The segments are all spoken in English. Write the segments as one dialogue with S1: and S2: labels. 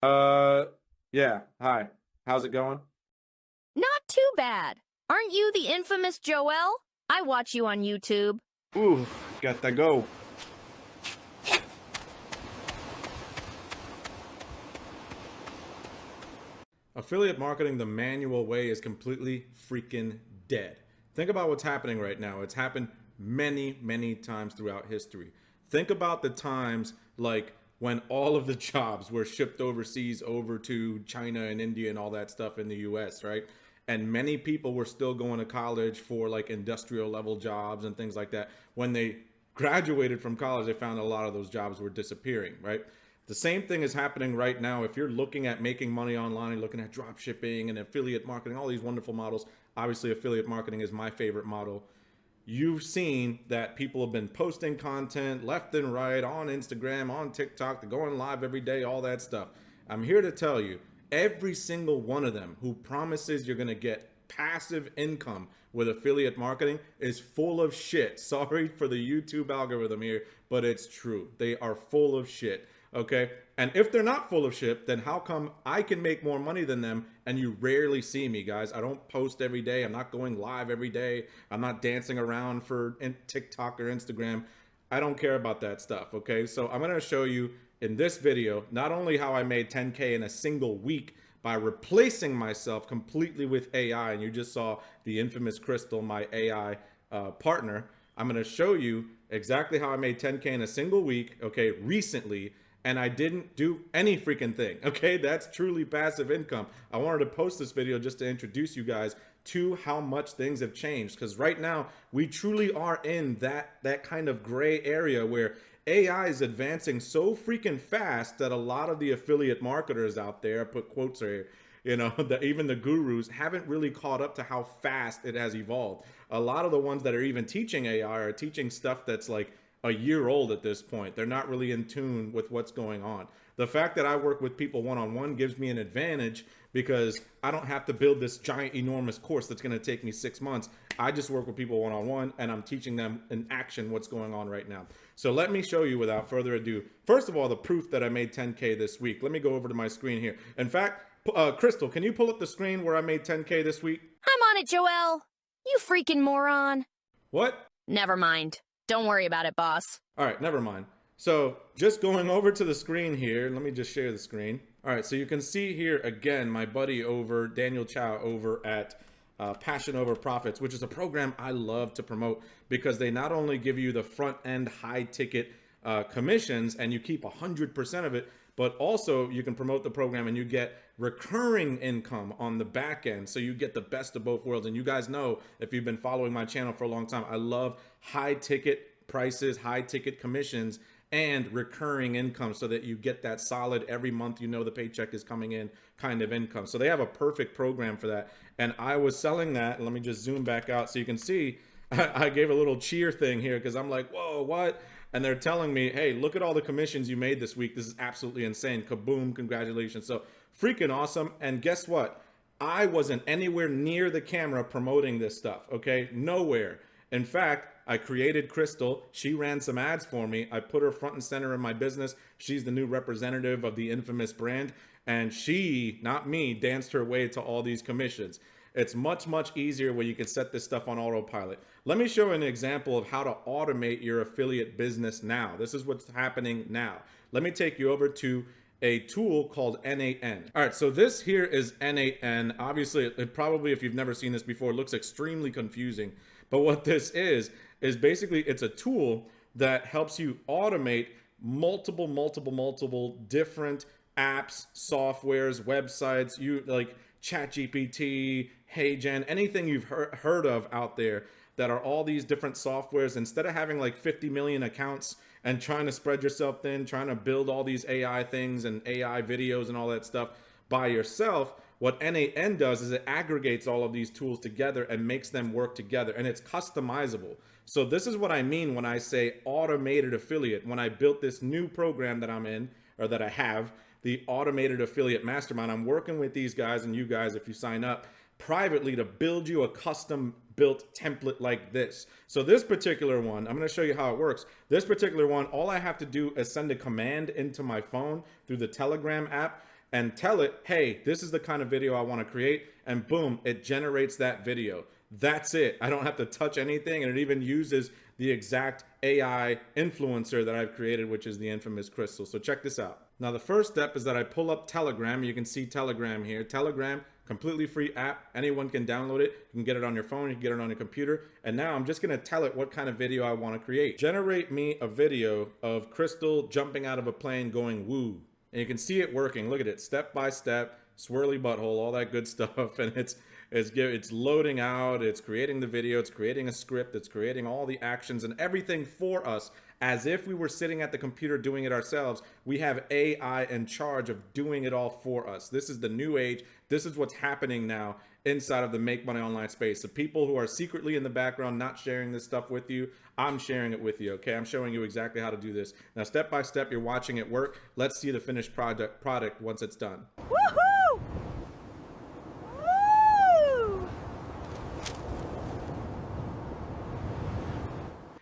S1: Uh, yeah. Hi. How's it going?
S2: Not too bad. Aren't you the infamous Joel? I watch you on YouTube.
S1: Ooh, gotta go. Affiliate marketing the manual way is completely freaking dead. Think about what's happening right now. It's happened many, many times throughout history. Think about the times like when all of the jobs were shipped overseas over to China and India and all that stuff in the US, right? And many people were still going to college for like industrial level jobs and things like that. When they graduated from college, they found a lot of those jobs were disappearing, right? The same thing is happening right now. If you're looking at making money online, looking at drop shipping and affiliate marketing, all these wonderful models, obviously affiliate marketing is my favorite model. You've seen that people have been posting content left and right on Instagram, on TikTok, they're going live every day, all that stuff. I'm here to tell you, every single one of them who promises you're going to get passive income with affiliate marketing is full of shit. Sorry for the YouTube algorithm here, but it's true. They are full of shit. Okay. And if they're not full of shit, then how come I can make more money than them and you rarely see me, guys? I don't post every day. I'm not going live every day. I'm not dancing around for TikTok or Instagram. I don't care about that stuff. Okay. So I'm going to show you in this video, not only how I made 10K in a single week by replacing myself completely with AI. And you just saw the infamous Crystal, my AI partner. I'm going to show you exactly how I made 10K in a single week. Okay. Recently, and I didn't do any freaking thing. Okay, that's truly passive income. I wanted to post this video just to introduce you guys to how much things have changed, because right now we truly are in that kind of gray area where AI is advancing so freaking fast that a lot of the affiliate marketers out there, put quotes here, even the gurus haven't really caught up to how fast it has evolved. A lot of the ones that are even teaching AI are teaching stuff that's like a year old at this point. They're not really in tune with what's going on. The fact that I work with people one-on-one gives me an advantage because I don't have to build this giant, enormous course that's going to take me 6 months. I just work with people one-on-one and I'm teaching them in action what's going on right now. So let me show you without further ado. First of all, the proof that I made 10K this week. Let me go over to my screen here. In fact, Crystal, can you pull up the screen where I made 10K this week?
S2: I'm on it, Joel. You freaking moron.
S1: What?
S2: Never mind. Don't worry about it, boss.
S1: All right, never mind. So just going over to the screen here, let me just share the screen. All right, so you can see here again, my buddy over, Daniel Chow over at Passion Over Profits, which is a program I love to promote because they not only give you the front end high ticket commissions and you keep 100% of it, but also you can promote the program and you get recurring income on the back end. So you get the best of both worlds. And you guys know, if you've been following my channel for a long time, I love high ticket prices, high ticket commissions, and recurring income so that you get that solid every month, you know, the paycheck is coming in kind of income. So they have a perfect program for that. And I was selling that. Let me just zoom back out so you can see I gave a little cheer thing here because I'm like, whoa, what? And they're telling me, hey, look at all the commissions you made this week. This is absolutely insane. Kaboom, congratulations. So freaking awesome. And guess what? I wasn't anywhere near the camera promoting this stuff, okay? Nowhere. In fact, I created Crystal. She ran some ads for me. I put her front and center in my business. She's the new representative of the infamous brand. And she, not me, danced her way to all these commissions. It's much, much easier when you can set this stuff on autopilot. Let me show an example of how to automate your affiliate business now. This is what's happening now. Let me take you over to a tool called N8N. All right, so this here is N8N. Obviously, it probably, if you've never seen this before, looks extremely confusing. But what this is basically it's a tool that helps you automate multiple different apps, softwares, websites, you like ChatGPT, HeyGen, anything you've heard of out there that are all these different softwares. Instead of having like 50 million accounts and trying to spread yourself thin, trying to build all these AI things and AI videos and all that stuff by yourself, what N8N does is it aggregates all of these tools together and makes them work together, and it's customizable. So this is what I mean when I say automated affiliate. When I built this new program that I'm in, or that I have, the automated affiliate mastermind, I'm working with these guys and you guys, if you sign up privately, to build you a custom built template like this. So this particular one, I'm going to show you how it works. This particular one, all I have to do is send a command into my phone through the Telegram app, and tell it, hey, this is the kind of video I want to create, and boom, it generates that video. That's it. I don't have to touch anything, and it even uses the exact AI influencer that I've created, which is the infamous Crystal. So check this out. Now, the first step is that I pull up Telegram. You can see Telegram here. Telegram, completely free app. Anyone can download it. You can get it on your phone. You can get it on your computer. And now I'm just going to tell it what kind of video I want to create. Generate me a video of Crystal jumping out of a plane going woo. And you can see it working. Look at it, step by step, swirly butthole, all that good stuff. And it's loading out, it's creating the video, it's creating a script, it's creating all the actions and everything for us as if we were sitting at the computer doing it ourselves. We have AI in charge of doing it all for us. This is the new age. This is what's happening now inside of the Make Money Online space. The people who are secretly in the background not sharing this stuff with you, I'm sharing it with you, okay? I'm showing you exactly how to do this. Now, step by step, you're watching it work. Let's see the finished product once it's done.
S2: Woohoo! Woo!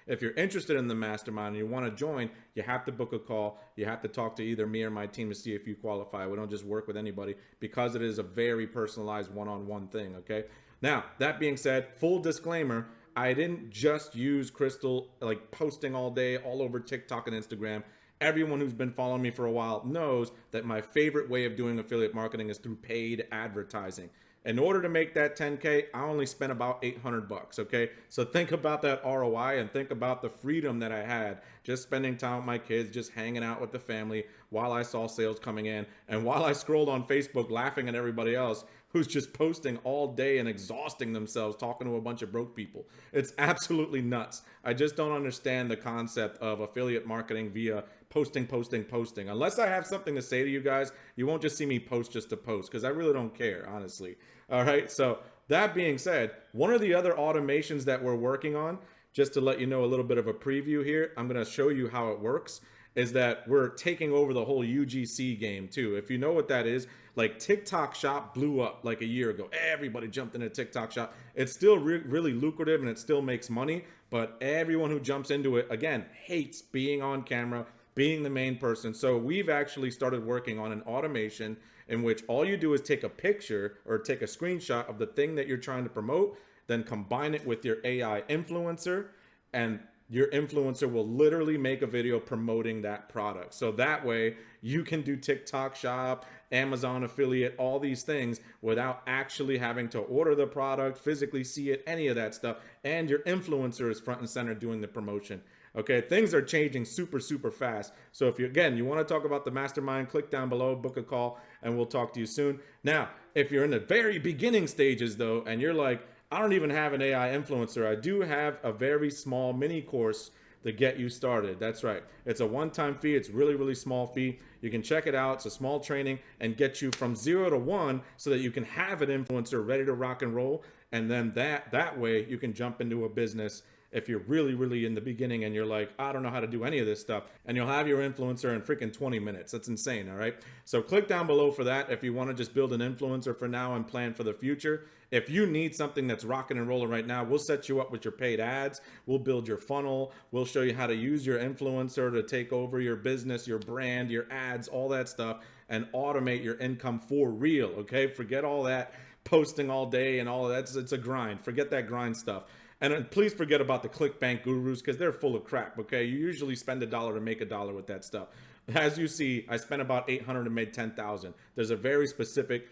S1: If you're interested in the mastermind and you want to join, you have to book a call. You have to talk to either me or my team to see if you qualify. We don't just work with anybody because it is a very personalized one-on-one thing, okay? Now, that being said, full disclaimer, I didn't just use Crystal like posting all day all over TikTok and Instagram. Everyone who's been following me for a while knows that my favorite way of doing affiliate marketing is through paid advertising. In order to make that 10K, I only spent about 800 bucks, okay? So think about that ROI and think about the freedom that I had just spending time with my kids, just hanging out with the family while I saw sales coming in and while I scrolled on Facebook laughing at everybody else who's just posting all day and exhausting themselves talking to a bunch of broke people. It's absolutely nuts. I just don't understand the concept of affiliate marketing via posting. Unless I have something to say to you guys, you won't just see me post just to post because I really don't care, honestly. All right, so that being said, one of the other automations that we're working on, just to let you know a little bit of a preview here, I'm gonna show you how it works, is that we're taking over the whole UGC game too. If you know what that is, like TikTok Shop blew up like a year ago. Everybody jumped into TikTok Shop. It's still really lucrative and it still makes money, but everyone who jumps into it, again, hates being on camera, being the main person. So we've actually started working on an automation in which all you do is take a picture or take a screenshot of the thing that you're trying to promote, then combine it with your AI influencer, and your influencer will literally make a video promoting that product. So that way you can do TikTok Shop, Amazon affiliate, all these things without actually having to order the product, physically see it, any of that stuff. And your influencer is front and center doing the promotion. Okay, things are changing super fast. So if you, again, you want to talk about the mastermind, click down below, book a call, and we'll talk to you soon. Now, if you're in the very beginning stages though, and you're like, I don't even have an AI influencer, I do have a very small mini course to get you started. That's right. It's a one-time fee. It's really small fee. You can check it out. It's a small training and get you from 0 to 1 so that you can have an influencer ready to rock and roll. And then that way you can jump into a business if you're really in the beginning and you're like, I don't know how to do any of this stuff, and you'll have your influencer in freaking 20 minutes. That's insane, all right? So click down below for that if you want to just build an influencer for now and plan for the future. If you need something that's rocking and rolling right now, we'll set you up with your paid ads. We'll build your funnel. We'll show you how to use your influencer to take over your business, your brand, your ads, all that stuff, and automate your income for real, okay? Forget all that posting all day and all of that. It's a grind. Forget that grind stuff. And please forget about the ClickBank gurus because they're full of crap, okay? You usually spend $1 to make $1 with that stuff. As you see, I spent about 800 and made 10,000. There's a very specific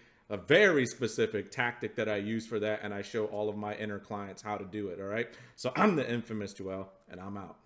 S1: tactic that I use for that, and I show all of my inner clients how to do it, all right? So I'm the infamous Joel, and I'm out.